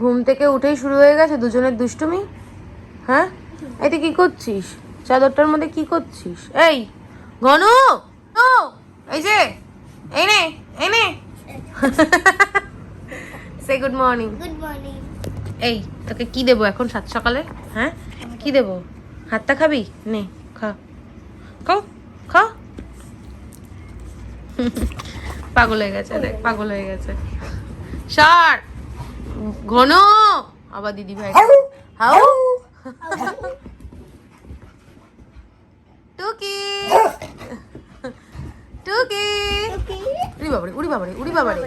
ঘুম থেকে উঠেই শুরু হয়ে গেছে দুজনের দুষ্টুমি। হ্যাঁ, এটা কি করছিস? চাদরটার মধ্যে কি করছিস? এই ঘনু, ও এই যে, এই নে, এই নে। সে গুড মর্নিং। Good morning. এই তোকে কি দেবো এখন সাত সকালে? হ্যাঁ, কি দেবো? হাতটা খাবি? নে খা, খাও, খা। পাগল হয়ে গেছে, দেখ পাগল হয়ে গেছে। সার ঘন, আবার দিদি ভাই হাউ। টুকি টুকি, উড়ি বাবারে, উড়ি বাবারে, উড়ি বাবারে।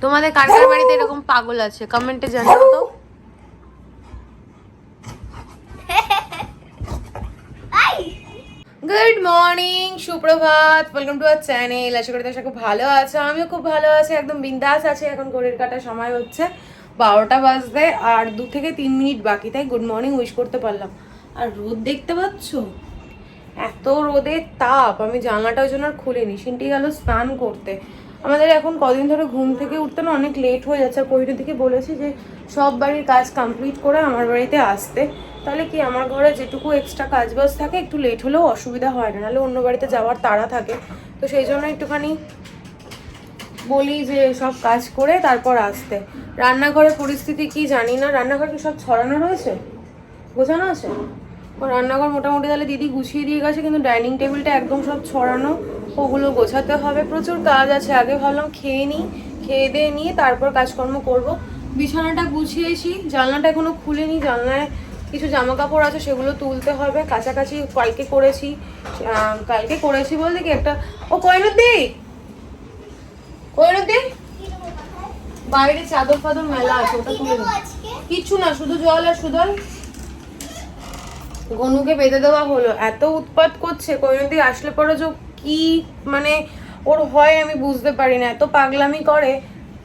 তোমাদের কার কার বাড়িতে এরকম পাগল আছে কমেন্টে জানাও তো। গুড মর্নিং, সুপ্রভাত, ওয়েলকাম টু আওয়ার চ্যানেল। আশা করি তোমরা খুব ভালো আছো, আমিও খুব ভালো আছি, একদম বিন্দাস আছি। এখন ঘড়ির কাটার সময় হচ্ছে 12টা বাজতে আর 2 থেকে 3 মিনিট বাকি, তাই গুড মর্নিং উইশ করতে পারলাম। আর রোদ দেখতে পাচ্ছ, এত রোদের তাপ, আমি জানলাটা ওই জন্য আর খুলিনি। সিনটি গেল স্নান করতে। আমাদের এখন কদিন ধরে ঘুম থেকে উঠতে না অনেক লেট হয়ে যাচ্ছে। আর কোহিনুর দিকে বলেছি যে সব বাড়ির কাজ কমপ্লিট করে আমার বাড়িতে আসতে, তাহলে কি আমার ঘরে যেটুকু এক্সট্রা কাজ বাজ থাকে একটু লেট হলেও অসুবিধা হয় না, নাহলে অন্য বাড়িতে যাওয়ার তাড়া থাকে। তো সেই জন্য একটুখানি বলি যে সব কাজ করে তারপর আসতে। রান্নাঘরের পরিস্থিতি কি জানি না, রান্নাঘর কি সব ছড়ানো রয়েছে, গোছানো আছে? ও রান্নাঘর মোটামুটি তাহলে দিদি গুছিয়ে দিয়ে গেছে, কিন্তু ডাইনিং টেবিলটা একদম সব ছড়ানো, ওগুলো গোছাতে হবে। প্রচুর কাজ আছে। আগে ভাবলাম খেয়ে নিই, খেয়ে দিয়ে নিয়ে তারপর কাজকর্ম করব। বিছানাটা গুছিয়েছি, জানলাটা এখনো খুলিনি, জানলায় কিছু জামা কাপড় আছে সেগুলো তুলতে হবে। কাছাকাছি কালকে করেছি বলতে কি একটা, ও কৈনুদ্দি, কৈনুদ্দি বাইরে চাদর ফাদর মেলা আছে, ওটা তুলে দেবো। কিচ্ছু না, শুধু জল আর সুদল। গনুকে বেঁধে দেওয়া হলো, এত উৎপাত করছে। কৈনুদি আসলে পরে যে কি মানে ওর হয় আমি বুঝতে পারি না, এত পাগলামি করে।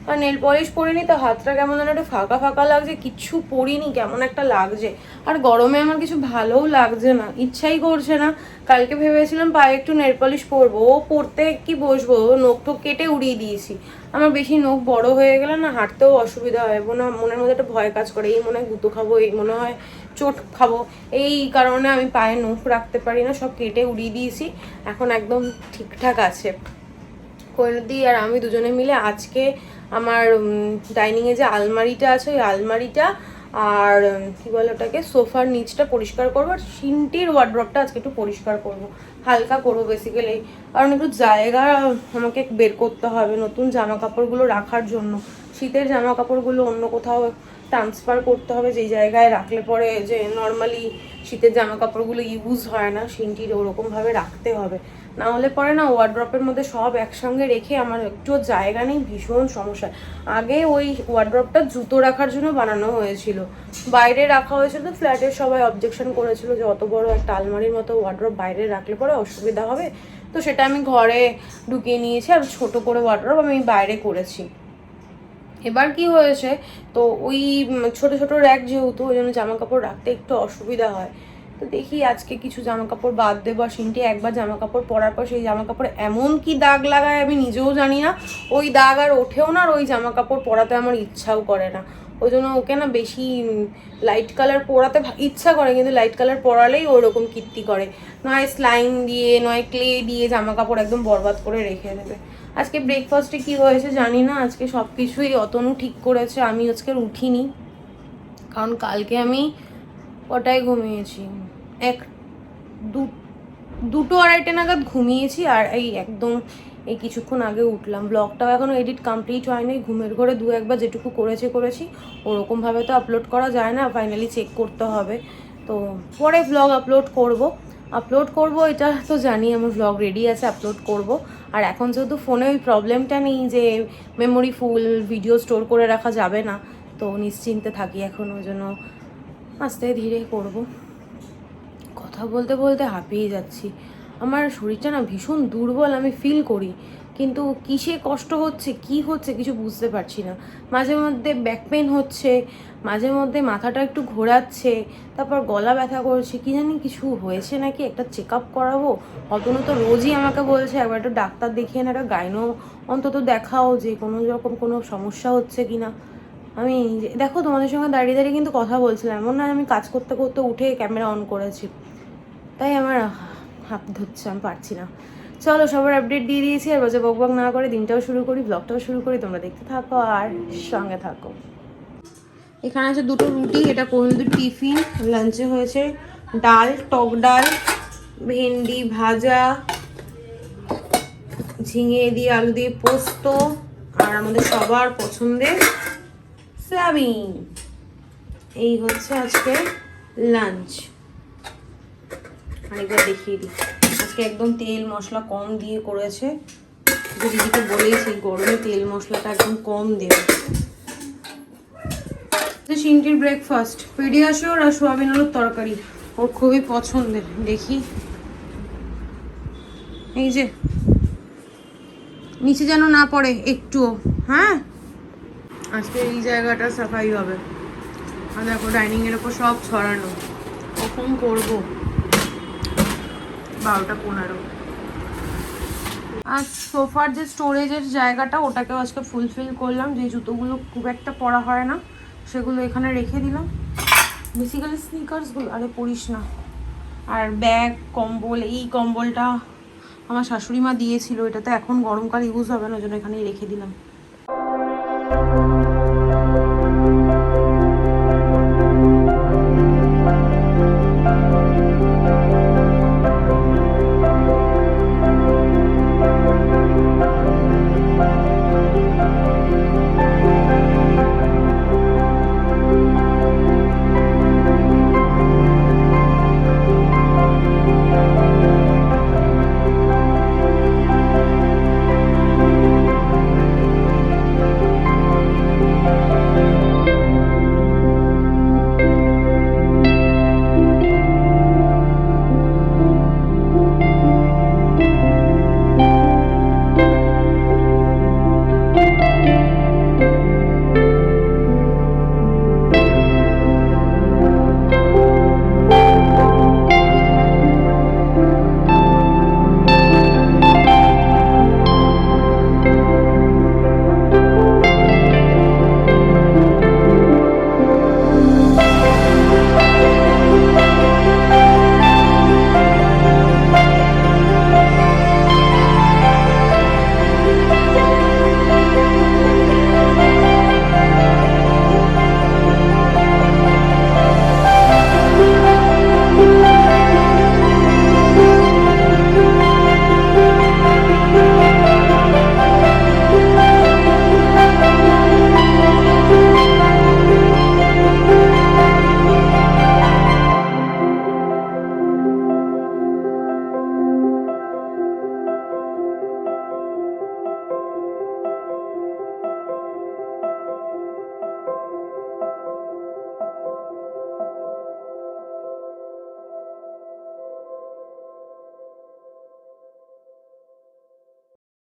আর নেল পলিশ পরিনি তো হাতটা কেমন যেন একটু ফাঁকা ফাঁকা লাগছে, কিচ্ছু পরিনি, কেমন একটা লাগছে। আর গরমে আমার কিছু ভালোও লাগছে না, ইচ্ছাই করছে না। কালকে ভেবেছিলাম পায়ে একটু নেল পলিশ পরবো, ও পরতে কি বসবো, নখ টোক কেটে উড়িয়ে দিয়েছি। আমার বেশি নখ বড় হয়ে গেলে না হাঁটতেও অসুবিধা হয়, না মনের মধ্যে একটা ভয় কাজ করে, এই মনে হয় গুঁতো খাবো, এই মনে হয় চোট খাবো, এই কারণে আমি পায়ে নখ রাখতে পারি না, সব কেটে উড়িয়ে দিয়েছি। এখন একদম ঠিকঠাক আছে। কৈনুদি আর আমি দুজনে মিলে আজকে আমার ডাইনিংয়ে যে আলমারিটা আছে ওই আলমারিটা আর কি বলে ওটাকে, সোফার নিচটা পরিষ্কার করবো। আর সিনটির ওয়ার্ড্রপটা আজকে একটু পরিষ্কার করবো, হালকা করবো বেসিক্যালি, কারণ একটু জায়গা আমাকে বের করতে হবে নতুন জামা কাপড়গুলো রাখার জন্য। শীতের জামা কাপড়গুলো অন্য কোথাও ট্রান্সফার করতে হবে, যেই জায়গায় রাখলে পরে যে নর্মালি শীতের জামা কাপড়গুলো ইউজ হয় না, সিনটির ওরকমভাবে রাখতে হবে। না হলে পরে না ওয়ার্ড্রপের মধ্যে সব একসঙ্গে রেখে আমার একটু জায়গা নেই, ভীষণ সমস্যা। আগে ওই ওয়ার্ড্রপটা জুতো রাখার জন্য বানানো হয়েছিল, বাইরে রাখা হয়েছিল। তো ফ্ল্যাটের সবাই অবজেকশন করেছিল যে অত বড় একটা আলমারির মতো ওয়ার্ড্রপ বাইরে রাখলে পরে অসুবিধা হবে, তো সেটা আমি ঘরে ঢুকিয়ে নিয়েছি। আর ছোট করে ওয়ার্ড্রপ আমি বাইরে করেছি। এবার কি হয়েছে, তো ওই ছোট ছোট র্যাক যেহেতু, ওই জন্য জামা কাপড় রাখতে একটু অসুবিধা হয়। তো দেখি আজকে কিছু জামা কাপড় বাদ দেবো। আর সিনটি একবার জামা কাপড় পরার পর সেই জামা কাপড় এমন কি দাগ লাগায় আমি নিজেও জানি না, ওই দাগ আর ওঠেও না, আর ওই জামা কাপড় পরাতে আমার ইচ্ছাও করে না। ওই জন্য ওকে না বেশি লাইট কালার পরাতে ইচ্ছা করে, কিন্তু লাইট কালার পরালেই ওরকম কীর্তি করে, নয় স্লাইম দিয়ে নয় ক্লে দিয়ে জামা কাপড় একদম বরবাদ করে রেখে দেবে। আজকে ব্রেকফাস্টে কি হয়েছে জানি না, আজকে সব কিছুই অতনু ঠিক করেছে, আমি আজকে উঠিনি। কারণ কালকে আমি কটায় ঘুমিয়েছি, দুটো আড়াইটে নাগাদ ঘুমিয়েছি, আর একদম এই কিছুক্ষণ আগে উঠলাম। ব্লগটাও এখনও এডিট কমপ্লিট হয়নি, ঘুমের ঘরে দু একবার যেটুকু করেছি ওরকমভাবে তো আপলোড করা যায় না, ফাইনালি চেক করতে হবে। তো পরে ব্লগ আপলোড করব, এটা তো জানি, আমার ব্লগ রেডি আছে, আপলোড করব। আর এখন যেহেতু ফোনে ওই প্রবলেমটা নেই যে মেমোরি ফুল, ভিডিও স্টোর করে রাখা যাবে না, তো নিশ্চিন্তে থাকি এখন, ওই জন্য আস্তে ধীরে করব। কথা বলতে বলতে হাঁপিয়ে যাচ্ছি, আমার শরীরটা না ভীষণ দুর্বল আমি ফিল করি, কিন্তু কিসে কষ্ট হচ্ছে কি হচ্ছে কিছু বুঝতে পারছি না। মাঝে মধ্যে ব্যাক পেন হচ্ছে, মাঝে মধ্যে মাথাটা একটু ঘোরাচ্ছে, তারপর গলা ব্যথা করছে, কি জানি কিছু হয়েছে নাকি, একটা চেক আপ করাবো। অতনু তো রোজই আমাকে বলছে একবার একটু ডাক্তার দেখিয়ে না, একটা গাইনো অন্তত দেখাও যে কোনো রকম কোনো সমস্যা হচ্ছে কি না। আমি দেখো তোমাদের সঙ্গে দাঁড়িয়ে দাঁড়িয়ে কিন্তু কথা বলছিলাম, এমন না আমি কাজ করতে করতে উঠে ক্যামেরা অন করেছি, তাই আমার হাত ধরছে, আমি পারছি না। চলো সবার আপডেট দিয়ে দিয়েছি, আর বাজে বকবক না করে দিনটাও শুরু করি, ব্লগটাও শুরু করি। তোমরা দেখতে থাকো আর সঙ্গে থাকো। এখানে আছে দুটো রুটি, এটা কোনদিন টিফিন। লাঞ্চে হয়েছে ডাল, টক ডাল, ভেন্ডি ভাজা, ঝিঙে দিয়ে আলু দিয়ে পোস্ত, আর আমাদের সবার পছন্দের সয়াবিন। এই হচ্ছে আজকে লাঞ্চ। আরেকবার দেখিয়ে দিই, আজকে একদম তেল মশলা কম দিয়ে করেছে। দিদিকে বলেইছি গরমে তেল মশলাটা একদম কম দেবে। চিংটির ব্রেকফাস্ট পেডিয়াশিওর আর সোয়াবিন আলুর তরকারি, ওর খুবই পছন্দের। দেখি, এই যে নিচে যেন না পড়ে একটুও। হ্যাঁ, আজকে এই জায়গাটা সাফাই হবে। আর দেখো ডাইনিং এর উপর সব ছড়ানো। কখন করবো? 12:15। আর সোফার যে স্টোরেজের জায়গাটা, ওটাকেও আজকে ফুলফিল করলাম। যে জুতোগুলো খুব একটা পরা হয় না সেগুলো এখানে রেখে দিলাম। বেসিক্যালি স্নিকার্সগুলো আরে পরিস না। আর ব্যাগ, কম্বল, এই কম্বলটা আমার শাশুড়ি মা দিয়েছিল, এটা তো এখন গরমকাল ইউজ হবে না, ওই জন্য এখানেই রেখে দিলাম।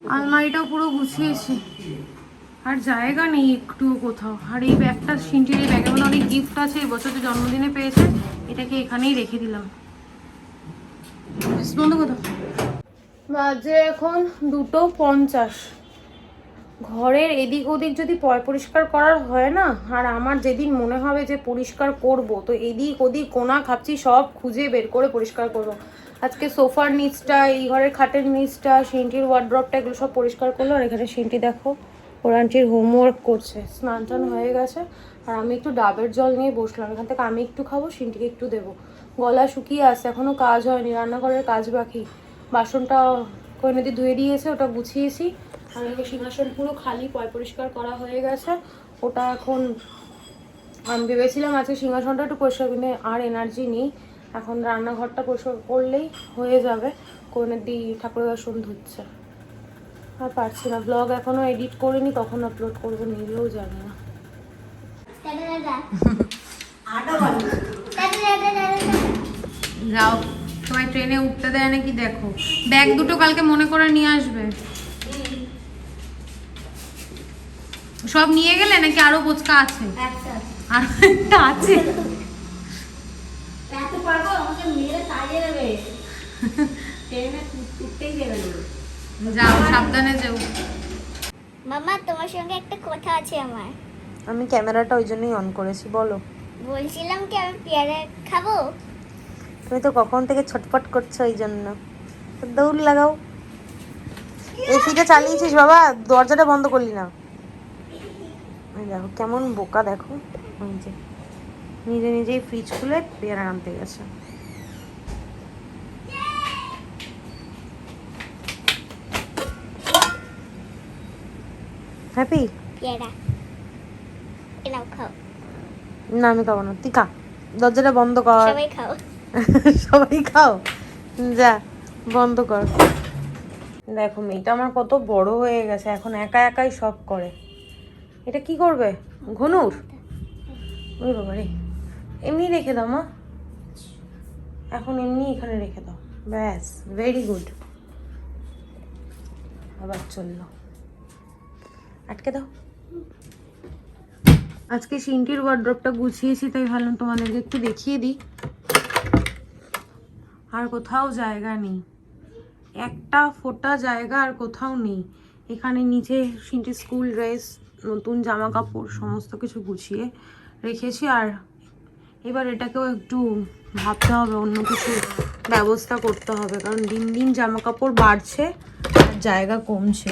আলমারিটাও পুরো গুছিয়েছি, আর জায়গা নেই একটুও কোথাও। আর এই ব্যাগটা, সিনটির এই ব্যাগের মধ্যে অনেক গিফট আছে, এই বছর জন্মদিনে পেয়েছে, এটাকে এখানেই রেখে দিলাম। বন্ধ কথা। বাজে এখন 2:50। ঘরের এদিক ওদিক যদি পরিষ্কার করার হয় না, আর আমার যেদিন মনে হবে যে পরিষ্কার করব, তো এদিক ওদিক কোনা খাপচি সব খুঁজে বের করে পরিষ্কার করব। আজকে সোফার নিচটা, এই ঘরের খাটের নিচটা, সিনটির ওয়ার্ড্রপটা, এগুলো সব পরিষ্কার করলো। আর এখানে সিনটি দেখো ওর আন্টির হোমওয়ার্ক করছে, স্নান টান হয়ে গেছে। আর আমি একটু ডাবের জল নিয়ে বসলাম, এখান থেকে আমি একটু খাবো, সিনটিকে একটু দেবো। গলা শুকিয়ে আসছে, এখনও কাজ হয়নি, রান্নাঘরের কাজ বাকি। বাসনটা কইনদি ধুয়ে দিয়েছে, ওটা গুছিয়েছি। আর এই সিংহাসন পুরো খালি, পরিষ্কার করা হয়ে গেছে। ওটা এখন আমি ভেবেছিলাম আজকে সিংহাসনটা একটু পরিষ্কার, কিন্তু আর এনার্জি নেই। এখন রান্নাঘরটা পরিষ্কার করলেই হয়ে যাবে। কইনদি ঠাকুরের বাসন ধুচ্ছে, আর পারছি না। ব্লগ এখনো এডিট করিনি, তখন আপলোড করবো নিজেও জানি না। যাও, সবাই ট্রেনে উঠতে দেয় নাকি দেখো। ব্যাগ দুটো কালকে মনে করে নিয়ে আসবে। সব নিয়ে গেলে নাকি আরো বোচকা আছে? আচ্ছা আর একটা আছে। এত পারবো আমাকে মেরে তাড়িয়ে দেবে। ট্রেনে উঠতেই দেবে না। যাও, সাবধানে যাও। মামা তোমার সঙ্গে একটা কথা আছে আমার। আমি ক্যামেরাটা ওই জন্যই অন করেছি, বলো। বলছিলাম কি আমি পেয়ারা খাবো? তুমি তো কখন থেকে ছটফট করছো ওই জন্য। তো দৌড় লাগাও। এসিটা চালিয়েছিস বাবা, দরজাটা বন্ধ করলি না। এই দেখো কেমন বোকা, দেখো ওই যে নিজে নিজেই ফ্রিজ খুলে পেয়ারা আনতে গেছে। হ্যাপি? পেয়ারা এনাও খাও। না আমি খাবো না, তুই খা। দরজাটা বন্ধ কর। সবাই খাও। সবাই খাও, যা বন্ধ কর। দেখো মেয়েটা আমার কত বড় হয়ে গেছে, এখন একা একাই সব করে। এটা কি করবে? ঘনুর? ওই বাবা রে, এমনি রেখে দাও মা, এখন এমনি এখানে রেখে দাও, ব্যাস, ভেরি গুড। আবার চললো, আটকে দাও। আজকে সিনটির ওয়ার্ড্রপটা গুছিয়েছি, তাই ভাবলাম তোমাদেরকে একটু দেখিয়ে দিই। আর কোথাও জায়গা নেই, একটা ফোটা জায়গা আর কোথাও নেই। এখানে নিচে সিনটির স্কুল ড্রেস, নতুন জামা কাপড় সমস্ত কিছু গুছিয়ে রেখেছি। আর এবার এটাকেও একটু ভাবতে হবে, অন্য কিছু ব্যবস্থা করতে হবে, কারণ দিন দিন জামা কাপড় বাড়ছে আর জায়গা কমছে।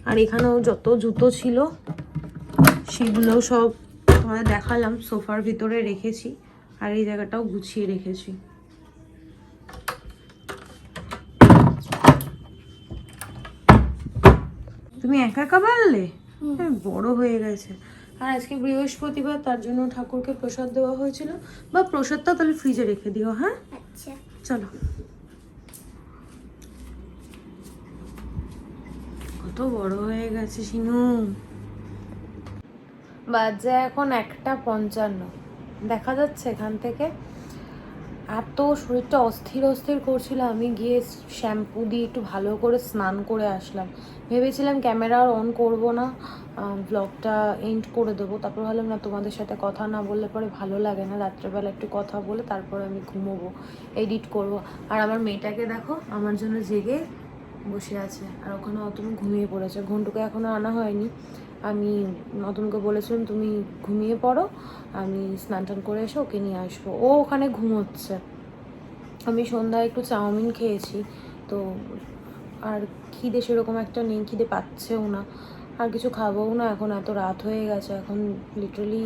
আর এখানেও যত জুতো ছিল সেগুলোও সব তোমাদের দেখালাম, সোফার ভিতরে রেখেছি। আর এই জায়গাটাও গুছিয়ে রেখেছি। তুমি একা একা পারলে? বড় হয়ে গেছে। আর আজকে বৃহস্পতিবার, তার জন্য ঠাকুরকে প্রসাদ দেওয়া হয়েছিল। বা প্রসাদটা তাহলে ফ্রিজে রেখে দিও। হ্যাঁ আচ্ছা চলো। কত বড় হয়ে গেছে শিনু। বাজে এখন 1:55, দেখা যাচ্ছে এখান থেকে। এত শরীরটা অস্থির অস্থির করছিল, আমি গিয়ে শ্যাম্পু দিয়ে একটু ভালো করে স্নান করে আসলাম। ভেবেছিলাম ক্যামেরা আর অন করবো না, ব্লগটা এন্ড করে দেবো। তারপর ভাবলাম না, তোমাদের সাথে কথা না বললে পরে ভালো লাগে না, রাত্রেবেলা একটু কথা বলে তারপরে আমি ঘুমোবো, এডিট করব। আর আমার মেয়েটাকে দেখো আমার জন্য জেগে বসে আছে, আর ওখানে অতনু ঘুমিয়ে পড়েছে। ঘন্টুকে এখনও আনা হয়নি। আমি অতনুকে বলেছিলাম তুমি ঘুমিয়ে পড়ো, আমি স্নান টান করে এসে ওকে নিয়ে আসবো। ও ওখানে ঘুমোচ্ছে। আমি সন্ধ্যায় একটু চাউমিন খেয়েছি, তো আর খিদে সেরকম একটা নেই, খিদে পাচ্ছেও না, আর কিছু খাবোও না। এখন এত রাত হয়ে গেছে, এখন লিটারালি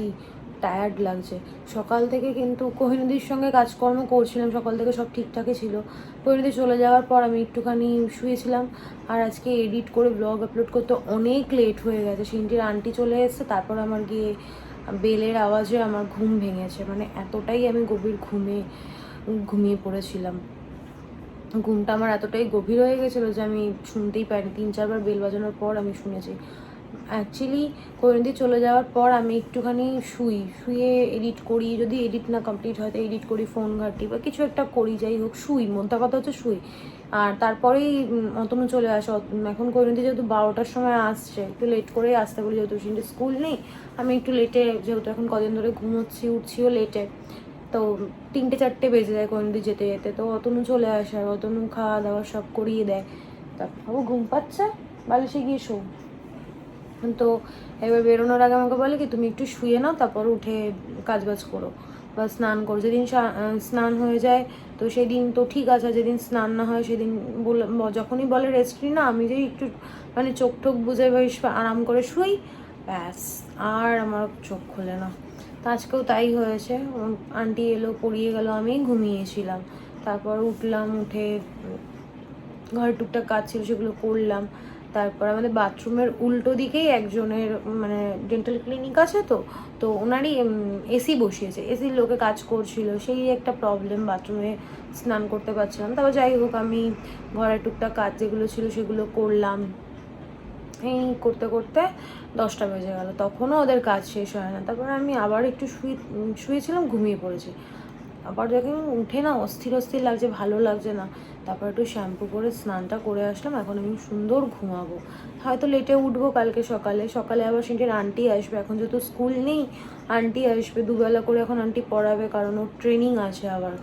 টায়ার্ড লাগছে। সকাল থেকে কিন্তু কোহিনুদির সঙ্গে কাজকর্ম করছিলাম, সকাল থেকে সব ঠিকঠাকই ছিল। কোহিনুদি চলে যাওয়ার পর আমি একটুখানি শুয়েছিলাম। আর আজকে এডিট করে ব্লগ আপলোড করতে অনেক লেট হয়ে গেছে। সিনটির আন্টি চলে এসেছে, তারপর আমার গিয়ে বেলের আওয়াজে আমার ঘুম ভেঙেছে। মানে এতটাই আমি গভীর ঘুমিয়ে পড়েছিলাম। ঘুমটা আমার এতটাই গভীর হয়ে গেছিলো যে আমি শুনতেই পাইনি। 3-4 বার বেল বাজানোর পর আমি শুনেছি। অ্যাকচুয়ালি কোহিনুদি চলে যাওয়ার পর আমি একটুখানি শুয়ে এডিট করি, যদি এডিট না কমপ্লিট হয় তো এডিট করি, ফোন ঘাঁটি বা কিছু একটা করি, যাই হোক শুই, মোদ্দা কথা হচ্ছে শুই। আর তারপরেই অতনু চলে আসে। এখন কোহিনুদি যেহেতু 12টার সময় আসছে, একটু লেট করেই আসতে বলি, যেহেতু সিনটি স্কুল নেই। আমি একটু লেটে, যেহেতু এখন কদিন ধরে ঘুমোচ্ছি, উঠছিও লেটে, তো 3-4টে বেজে যায় কোহিনুদি যেতে যেতে। তো অতনু চলে আসে, আর অতনু খাওয়া দাওয়া সব করিয়ে দেয়। তারপর ঘুম পাচ্ছে, বালিশে গিয়ে শো। তো এবার বেরোনোর আগে আমাকে বলে কি তুমি একটু শুয়ে নাও, তারপর উঠে কাজবাজ করো বা স্নান করো। যেদিন স্নান হয়ে যায় তো সেদিন তো ঠিক আছে, যেদিন স্নান না হয় সেদিন যখনই বলে রেস্ট নি না, আমি যে একটু মানে চোখ টোক বুঝে বেশ আরাম করে শুই, ব্যাস আর আমার চোখ খোলে না। তো আজকেও তাই হয়েছে। আন্টি এলো, পড়িয়ে গেল, আমি ঘুমিয়েছিলাম। তারপর উঠলাম, উঠে ঘরে টুকটাক কাজ ছিল সেগুলো করলাম। তারপর আমাদের বাথরুমের উল্টো দিকেই একজনের মানে ডেন্টাল ক্লিনিক আছে, তো ওনারই এসি বসিয়েছে, এসির লোকে কাজ করছিল, সেই একটা প্রবলেম, বাথরুমে স্নান করতে পারছিলাম। তারপর যাই হোক আমি ঘরে টুকটাক কাজ যেগুলো ছিল সেগুলো করলাম। এই করতে করতে 10টা বেজে গেল, তখনও ওদের কাজ শেষ হয় না। তারপর আমি আবার একটু শুয়েছিলাম, ঘুমিয়ে পড়েছি। আবার যখন উঠে না অস্থির অস্থির লাগছে, ভালো লাগছে না। তারপর একটু শ্যাম্পু করে স্নানটা করে আসলাম, এখন আমি সুন্দর ঘুমাবো। হয়তো লেটে উঠবো কালকে সকালে, সকালে আবার সেটার আন্টি আসবে, এখন যেহেতু স্কুল নেই আন্টি আসবে দুবেলা করে, এখন আন্টি পড়াবে কারণ ওর ট্রেনিং আছে আবার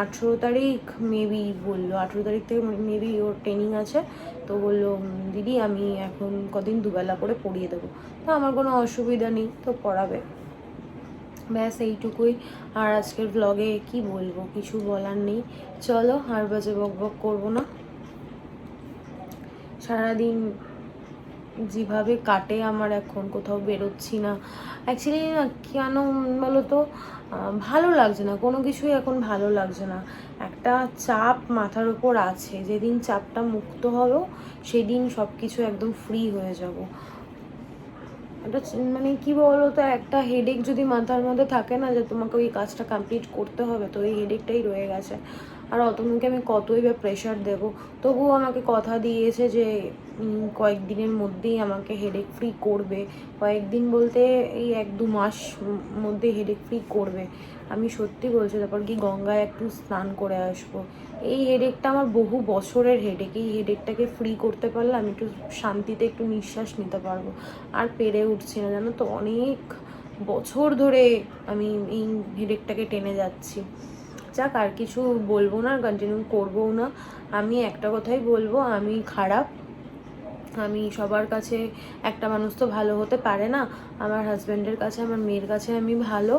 18 তারিখ মেবি বললো, 18 তারিখ থেকে মেবি ওর ট্রেনিং আছে। তো বললো দিদি আমি এখন কদিন দুবেলা করে পড়িয়ে দেবো। তো আমার কোনো অসুবিধা নেই, তো পড়াবে। ব্যাস এইটুকুই। আর আজকের ব্লগে কি বলবো, কিছু বলার নেই। চলো আর বাজে বক বক করবো না। সারাদিন যেভাবে কাটে আমার, এখন কোথাও বেরোচ্ছি না অ্যাকচুয়ালি না, কেন বলো তো, ভালো লাগছে না কোনো কিছুই, এখন ভালো লাগছে না। একটা চাপ মাথার উপর আছে, যেদিন চাপটা মুক্ত হলো সেদিন সব কিছু একদম ফ্রি হয়ে যাব। এটা মানে কি বলো তো, একটা হেডেক যদি মাথার মধ্যে থাকে না যে তোমাকে ওই কাজটা কমপ্লিট করতে হবে, তো এই হেডেকটাই রয়ে গেছে। আর অতনুকে আমি কতই বা প্রেশার দেবো, তবুও আমাকে কথা দিয়েছে যে কয়েকদিনের মধ্যেই আমাকে হেডেক ফ্রি করবে। কয়েকদিন বলতে এই 1-2 মাস মধ্যে হেডেক ফ্রি করবে। আমি সত্যি বলছি, তারপর কি গঙ্গায় একটু স্নান করে আসবো। এই হেডেকটা আমার বহু বছরের হেডেক, এই হেডেকটাকে ফ্রি করতে পারলে আমি একটু শান্তিতে একটু নিঃশ্বাস নিতে পারবো। আর পেরে উঠছি না জানো তো, অনেক বছর ধরে আমি এই হেডেকটাকে টেনে যাচ্ছি। যাক, আর কিছু বলবো না, কন্টিনিউ করবোও না। আমি একটা কথাই বলবো, আমি খারাপ। আমি সবার কাছে, একটা মানুষ তো ভালো হতে পারে না। আমার হাজব্যান্ডের কাছে, আমার মেয়ের কাছে আমি ভালো,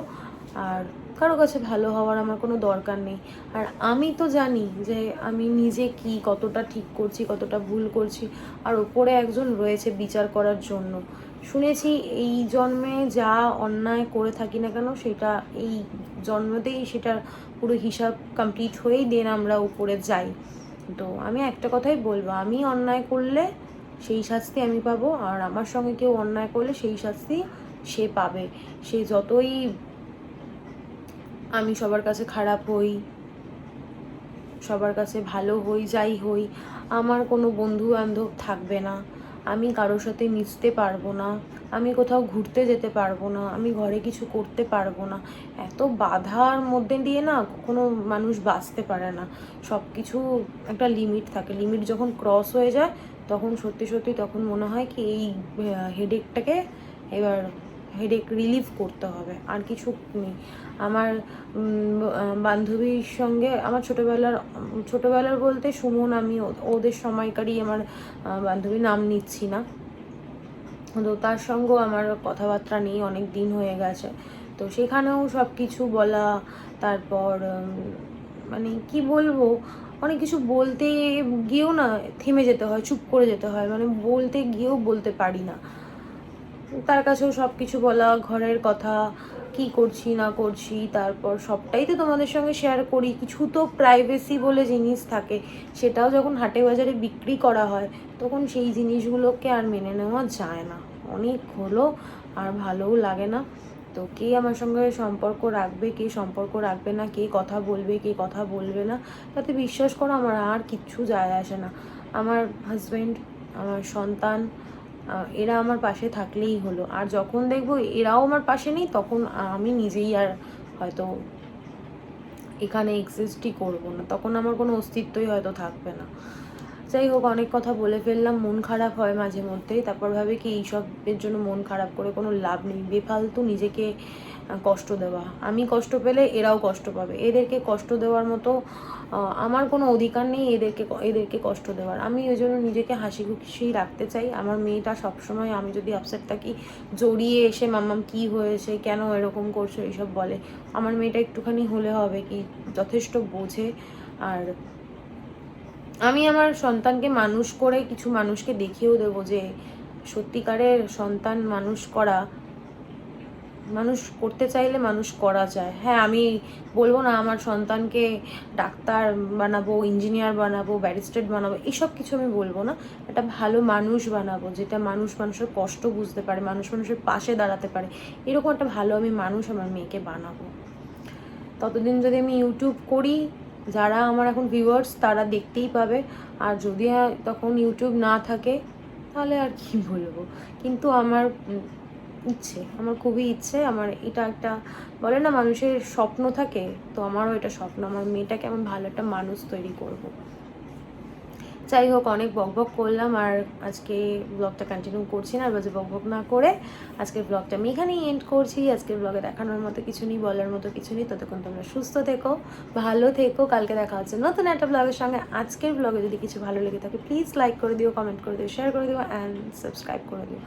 আর কারো কাছে ভালো হওয়ার আমার কোনো দরকার নেই। আর আমি তো জানি যে আমি নিজে কি কতটা ঠিক করছি, কতটা ভুল করছি, আর ওপরে একজন রয়েছে বিচার করার জন্য। শুনেছি এই জন্মে যা অন্যায় করে থাকি না কেন, সেটা এই জন্মতেই সেটার পুরো হিসাব কমপ্লিট হয়েই দেন আমরা উপরে যাই। তো আমি একটা কথাই বলবো, আমি অন্যায় করলে সেই শাস্তি আমি পাবো, আর আমার সঙ্গে কেউ অন্যায় করলে সেই শাস্তি সে পাবে। সে যতই আমি সবার কাছে খারাপ হই, সবার কাছে ভালো হই, যাই হই, আমার কোনো বন্ধু বান্ধব থাকবে না, আমি কারোর সাথে মিশতে পারবো না, আমি কোথাও ঘুরতে যেতে পারবো না, আমি ঘরে কিছু করতে পারবো না। এত বাধার মধ্যে দিয়ে না কোনো মানুষ বাঁচতে পারে না। সব কিছু একটা লিমিট থাকে, লিমিট যখন ক্রস হয়ে যায় তখন সত্যি সত্যি তখন মনে হয় কি এই হেডেকটাকে এবার হেডেক রিলিভ করতে হবে, আর কিছু নেই। আমার বান্ধবীর সঙ্গে আমার ছোটোবেলার বলতে সুমন, আমি ওদের সময়কারই আমার বান্ধবী, নাম নিচ্ছি না, তো তার সঙ্গেও আমার কথাবার্তা নেই, অনেক দিন হয়ে গেছে। তো সেখানেও সব কিছু বলা, তারপর মানে কি বলবো, অনেক কিছু বলতে গিয়েও না থেমে যেতে হয়, চুপ করে যেতে হয়, মানে বলতে গিয়েও বলতে পারি না। তার কাছেও সব কিছু বলা, ঘরের কথা, কি করছি না করছি, তারপর সবটাই তো তোমাদের সঙ্গে শেয়ার করি। কিছু তো প্রাইভেসি বলে জিনিস থাকে, সেটাও যখন হাটে বাজারে বিক্রি করা হয় তখন সেই জিনিসগুলোকে আর মেনে নেওয়া যায় না। অনেক হলো, আর ভালোও লাগে না। তো কে আমার সঙ্গে সম্পর্ক রাখবে, কে সম্পর্ক রাখবে না, কে কথা বলবে, কে কথা বলবে না, তাতে বিশ্বাস করো আমার আর কিচ্ছু যায় আসে না। আমার হাজব্যান্ড, আমার সন্তান, এরা আমার পাশে থাকলেই হলো। আর যখন দেখবো এরাও আমার পাশে নেই, তখন আমি নিজেই আর হয়তো এখানে এক্সিস্টই করবো না, তখন আমার কোনো অস্তিত্বই হয়তো থাকবে না। যাই হোক, অনেক কথা বলে ফেললাম, মন খারাপ হয় মাঝে মধ্যেই, তারপর ভাবে কি এইসবের জন্য মন খারাপ করে কোনো লাভ নেই, বেফালতু নিজেকে কষ্ট দেওয়া। আমি কষ্ট পেলে এরাও কষ্ট পাবে, এদেরকে কষ্ট দেওয়ার মতো আমার কোনো অধিকার নেই এদেরকে কষ্ট দেওয়ার। আমি ওই জন্য নিজেকে হাসি খুশি রাখতে চাই। আমার মেয়েটা সবসময় আমি যদি আপসেট থাকি জড়িয়ে এসে মাম্মাম কি হয়েছে, কেন এরকম করছো, এইসব বলে। আমার মেয়েটা একটুখানি হলে হবে কি যথেষ্ট বোঝে। আর আমি আমার সন্তানকে মানুষ করে কিছু মানুষকে দেখিয়েও দেবো যে সত্যিকারের সন্তান মানুষ করতে চাইলে মানুষ করা যায়। হ্যাঁ, আমি বলবো না আমার সন্তানকে ডাক্তার বানাবো, ইঞ্জিনিয়ার বানাবো, ব্যারিস্টার বানাবো, এসব কিছু আমি বলবো না। একটা ভালো মানুষ বানাবো, যেটা মানুষের কষ্ট বুঝতে পারে, মানুষের পাশে দাঁড়াতে পারে, এরকম একটা ভালো আমি মানুষ আমার মেয়েকে বানাবো। ততদিন যদি আমি ইউটিউব করি, যারা আমার এখন ভিউয়ার্স তারা দেখতেই পাবে। আর যদি তখন ইউটিউব না থাকে তাহলে আর কি বলবো। কিন্তু আমার ইচ্ছে, আমার খুবই ইচ্ছে। আমার এটা একটা বলে না মানুষের স্বপ্ন থাকে, তো আমারও এটা স্বপ্ন, আমার মেয়েটাকে আমি ভালো একটা মানুষ তৈরি করব। যাই হোক, অনেক বকবক করলাম আর আজকে ব্লগটা কন্টিনিউ করছি না, বাজে বকবক না করে আজকের ব্লগটা আমি এখানেই এন্ড করছি। আজকের ব্লগে দেখানোর মতো কিছু নেই, বলার মতো কিছু নেই। ততক্ষণ তোমরা সুস্থ থেকো, ভালো থেকো, কালকে দেখা হচ্ছে নতুন একটা ব্লগের সঙ্গে। আজকের ব্লগে যদি কিছু ভালো লেগে থাকে প্লিজ লাইক করে দিও, কমেন্ট করে দিও, শেয়ার করে দিও অ্যান্ড সাবস্ক্রাইব করে দিও।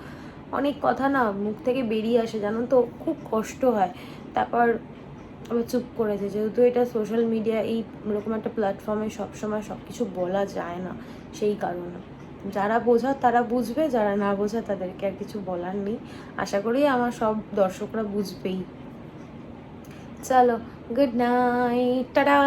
অনেক কথা না মুখ থেকে বেরিয়ে আসে জানো তো, খুব কষ্ট হয়, তারপর আবার চুপ করেছে, যেহেতু এটা সোশ্যাল মিডিয়া, এইরকম একটা প্ল্যাটফর্মে সবসময় সব কিছু বলা যায় না, সেই কারণে যারা বোঝার তারা বুঝবে, যারা না বোঝা তাদেরকে আর কিছু বলার নেই। আশা করি আমার সব দর্শকরা বুঝবেই। চলো, গুড নাইট, টাটা।